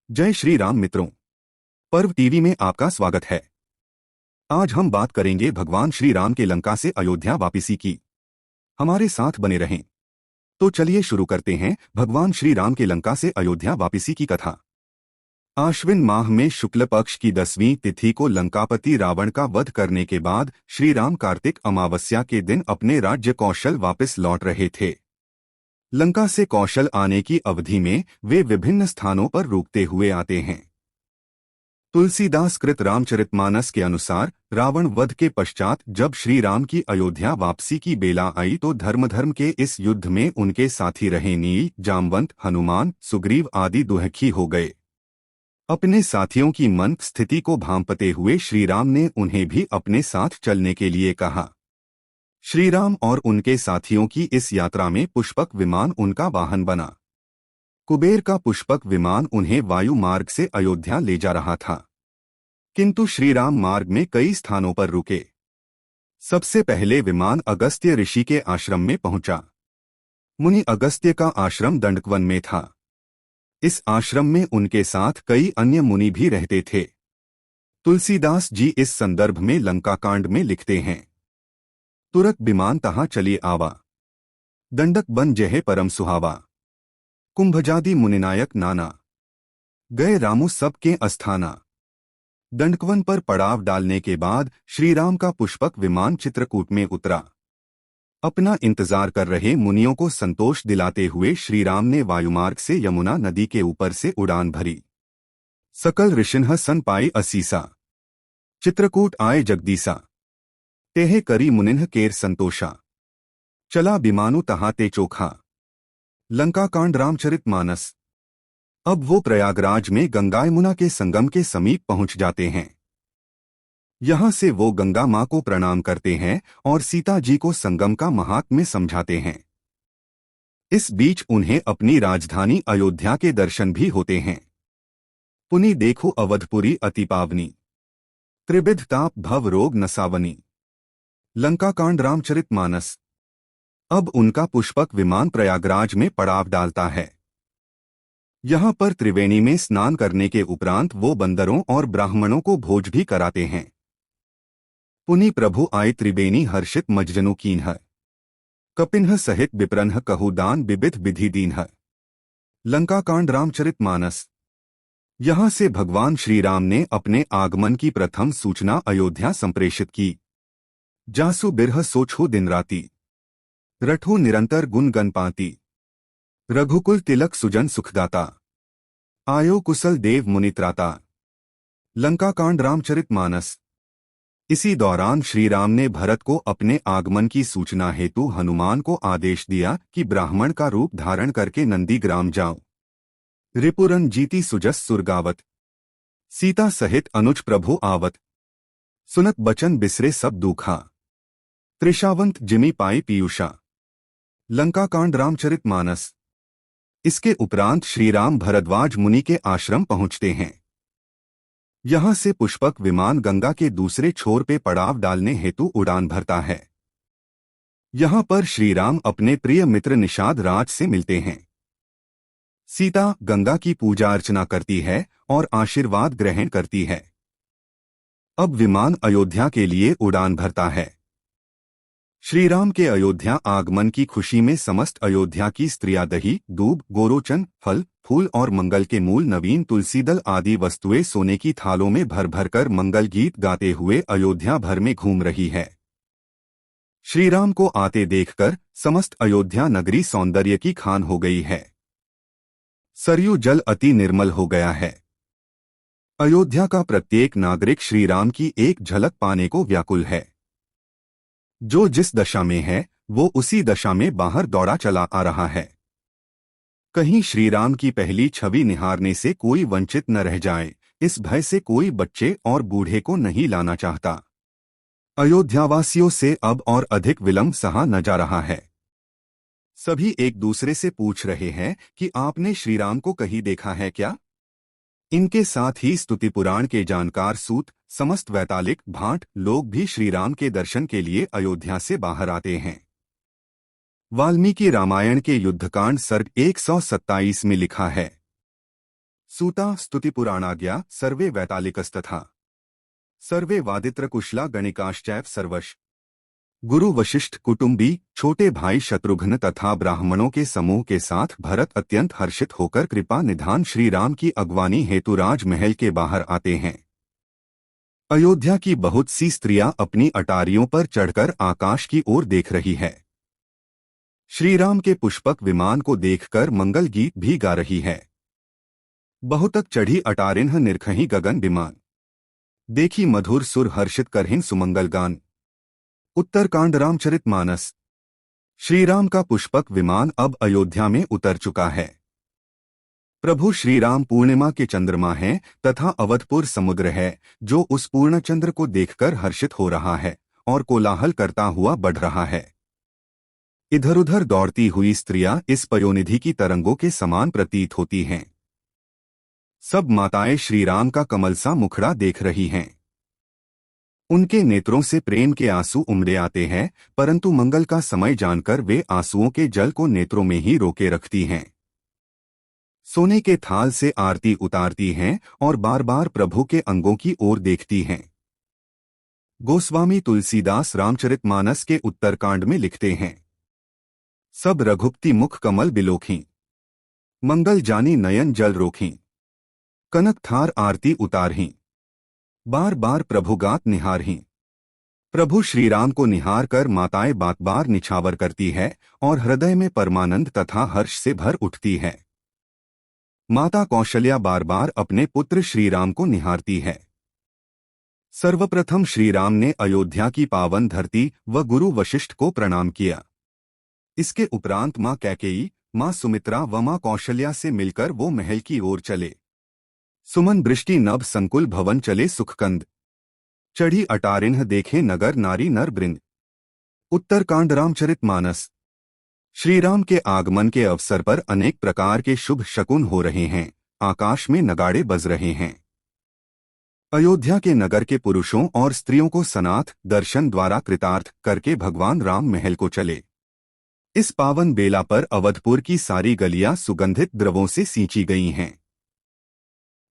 जय श्री राम मित्रों। पर्व टीवी में आपका स्वागत है। आज हम बात करेंगे भगवान श्री राम के लंका से अयोध्या वापसी की। हमारे साथ बने रहें। तो चलिए शुरू करते हैं भगवान श्री राम के लंका से अयोध्या वापसी की कथा। आश्विन माह में शुक्ल पक्ष की 10वीं तिथि को लंकापति रावण का वध करने के बाद श्री राम कार्तिक अमावस्या के दिन अपने राज्य कौशल वापस लौट रहे थे। लंका से कौशल आने की अवधि में वे विभिन्न स्थानों पर रुकते हुए आते हैं। तुलसीदास कृत रामचरितमानस के अनुसार रावण वध के पश्चात जब श्री राम की अयोध्या वापसी की बेला आई तो धर्म के इस युद्ध में उनके साथी रहे नील, जामवंत, हनुमान, सुग्रीव आदि दुखी हो गए। अपने साथियों की मन स्थिति को भांपते हुए श्री राम ने उन्हें भी अपने साथ चलने के लिए कहा। श्री राम और उनके साथियों की इस यात्रा में पुष्पक विमान उनका वाहन बना। कुबेर का पुष्पक विमान उन्हें वायु मार्ग से अयोध्या ले जा रहा था, किंतु श्री राम मार्ग में कई स्थानों पर रुके। सबसे पहले विमान अगस्त्य ऋषि के आश्रम में पहुंचा। मुनि अगस्त्य का आश्रम दंडकवन में था। इस आश्रम में उनके साथ कई अन्य मुनि भी रहते थे। तुलसीदास जी इस संदर्भ में लंका कांड में लिखते हैं, तुरत विमान तहां चली आवा, दंडक बन जहे परम सुहावा, कुंभजादि मुनिनायक नाना, गए रामु सब के अस्थाना। दंडकवन पर पड़ाव डालने के बाद श्री राम का पुष्पक विमान चित्रकूट में उतरा। अपना इंतजार कर रहे मुनियों को संतोष दिलाते हुए श्री राम ने वायुमार्ग से यमुना नदी के ऊपर से उड़ान भरी। सकल ऋषिन्ह सन पाई असीसा, चित्रकूट आए जगदीसा, तेहे करी मुनिन्ह केर संतोषा, चला विमानु तहां ते चोखा। लंका कांड रामचरितमानस। अब वो प्रयागराज में गंगा यमुना के संगम के समीप पहुंच जाते हैं। यहां से वो गंगा मां को प्रणाम करते हैं और सीता जी को संगम का महात्म्य समझाते हैं। इस बीच उन्हें अपनी राजधानी अयोध्या के दर्शन भी होते हैं। पुनि देखो अवधपुरी अति पावनी, त्रिविध ताप भव रोग नसावनी। लंका कांड रामचरितमानस। अब उनका पुष्पक विमान प्रयागराज में पड़ाव डालता है। यहां पर त्रिवेणी में स्नान करने के उपरांत वो बंदरों और ब्राह्मणों को भोज भी कराते हैं। पुनि प्रभु आए त्रिवेणी हर्षित मज्जनु कीन्ह, कपिन्ह सहित विप्रन्ह कहु दान विविध विधि दीन्ह। लंका कांड रामचरितमानस। यहां से भगवान श्री राम ने अपने आगमन की प्रथम सूचना अयोध्या संप्रेषित की। जासु बिरह सोचो दिन राती, रठो निरंतर गुण गणपाती। रघुकुल तिलक सुजन सुखदाता, आयो कुशल देव मुनित्राता। लंका कांड रामचरितमानस। इसी दौरान श्री राम ने भरत को अपने आगमन की सूचना हेतु हनुमान को आदेश दिया कि ब्राह्मण का रूप धारण करके नंदीग्राम जाओ। रिपुरन जीती सुजस सुरगावत, सीता सहित अनुज प्रभु आवत। सुनत बचन बिसरे सब दुखा, त्रिशावंत जिमि पाई पीयूषा। लंका कांड रामचरितमानस। इसके उपरांत श्री राम भरद्वाज मुनि के आश्रम पहुंचते हैं। यहां से पुष्पक विमान गंगा के दूसरे छोर पे पड़ाव डालने हेतु उड़ान भरता है। यहां पर श्री राम अपने प्रिय मित्र निषाद राज से मिलते हैं। सीता गंगा की पूजा अर्चना करती है और आशीर्वाद ग्रहण करती है। अब विमान अयोध्या के लिए उड़ान भरता है। श्री राम के अयोध्या आगमन की खुशी में समस्त अयोध्या की स्त्रियां दही, दूब, गोरोचन, फल, फूल और मंगल के मूल नवीन तुलसीदल आदि वस्तुएं सोने की थालों में भर भर कर मंगल गीत गाते हुए अयोध्या भर में घूम रही है। श्री राम को आते देखकर समस्त अयोध्या नगरी सौंदर्य की खान हो गई है। सरयू जल अति निर्मल हो गया है। अयोध्या का प्रत्येक नागरिक श्री राम की एक झलक पाने को व्याकुल है। जो जिस दशा में है वो उसी दशा में बाहर दौड़ा चला आ रहा है। कहीं श्री राम की पहली छवि निहारने से कोई वंचित न रह जाए, इस भय से कोई बच्चे और बूढ़े को नहीं लाना चाहता। अयोध्यावासियों से अब और अधिक विलंब सहा न जा रहा है। सभी एक दूसरे से पूछ रहे हैं कि आपने श्री राम को कहीं देखा है क्या। इनके साथ ही स्तुति पुराण के जानकार सूत, समस्त वैतालिक भाट लोग भी श्री राम के दर्शन के लिए अयोध्या से बाहर आते हैं। वाल्मीकि रामायण के युद्धकांड सर्ग 127 में लिखा है, सूता स्तुतिपुराणाज्ञा सर्वे वैतालिकस्तथा सर्वे वादित्र कुशला गणिकाश्चैव सर्वश। गुरु वशिष्ठ कुटुंबी छोटे भाई शत्रुघ्न तथा ब्राह्मणों के समूह के साथ भरत अत्यंत हर्षित होकर कृपा निधान श्री राम की अगवानी हेतु राजमहल के बाहर आते हैं। अयोध्या की बहुत सी स्त्रियां अपनी अटारियों पर चढ़कर आकाश की ओर देख रही है। श्री राम के पुष्पक विमान को देखकर मंगल गीत भी गा रही है। बहुतक चढ़ी अटारिन्ह निरखही गगन विमान, देखी मधुर सुर हर्षित करहिन सुमंगल गान। उत्तरकांड रामचरितमानस। श्री राम का पुष्पक विमान अब अयोध्या में उतर चुका है। प्रभु श्री राम पूर्णिमा के चंद्रमा हैं तथा अवधपुर समुद्र है, जो उस पूर्ण चंद्र को देखकर हर्षित हो रहा है और कोलाहल करता हुआ बढ़ रहा है। इधर उधर दौड़ती हुई स्त्रियां इस पयोनिधि की तरंगों के समान प्रतीत होती हैं। सब माताएं श्री राम का कमल सा मुखड़ा देख रही हैं। उनके नेत्रों से प्रेम के आंसू उमड़े आते हैं, परंतु मंगल का समय जानकर वे आंसुओं के जल को नेत्रों में ही रोके रखती हैं। सोने के थाल से आरती उतारती हैं और बार बार प्रभु के अंगों की ओर देखती हैं। गोस्वामी तुलसीदास रामचरितमानस के उत्तरकांड में लिखते हैं, सब रघुपति मुख कमल बिलोखीं, मंगल जानी नयन जल रोखीं, कनक थार आरती उतारहीं, बार बार प्रभु गात निहारहीं। प्रभु श्री राम को निहार कर माताएं बात बार निछावर करती है और हृदय में परमानंद तथा हर्ष से भर उठती है। माता कौशल्या बार बार अपने पुत्र श्री राम को निहारती है। सर्वप्रथम श्री राम ने अयोध्या की पावन धरती व गुरु वशिष्ठ को प्रणाम किया। इसके उपरांत मां कैकेयी, मां सुमित्रा व मां कौशल्या से मिलकर वो महल की ओर चले। सुमन दृष्टि नभ संकुल भवन चले सुखकंद, चढ़ी अटारिन्ह देखे नगर नारी नर बृंद। उत्तरकांड रामचरितमानस। श्री राम के आगमन के अवसर पर अनेक प्रकार के शुभ शकुन हो रहे हैं। आकाश में नगाड़े बज रहे हैं। अयोध्या के नगर के पुरुषों और स्त्रियों को सनाथ दर्शन द्वारा कृतार्थ करके भगवान राम महल को चले। इस पावन बेला पर अवधपुर की सारी गलियां सुगंधित द्रवों से सींची गई हैं।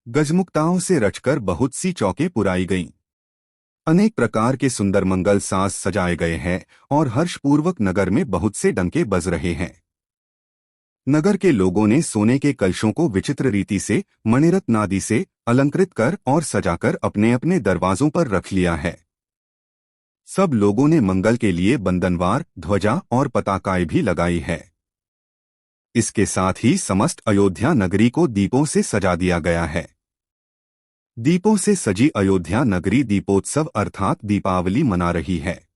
गजमुक्ताओं से रचकर बहुत सी चौकें पुराई गईं। अनेक प्रकार के सुंदर मंगल साज सजाए गए हैं और हर्षपूर्वक नगर में बहुत से डंके बज रहे हैं। नगर के लोगों ने सोने के कलशों को विचित्र रीति से मणिरत्न आदि से अलंकृत कर और सजाकर अपने अपने दरवाजों पर रख लिया है। सब लोगों ने मंगल के लिए बंधनवार ध्वजा और पताकाएं भी लगाई है। इसके साथ ही समस्त अयोध्या नगरी को दीपों से सजा दिया गया है। दीपों से सजी अयोध्या नगरी दीपोत्सव अर्थात दीपावली मना रही है।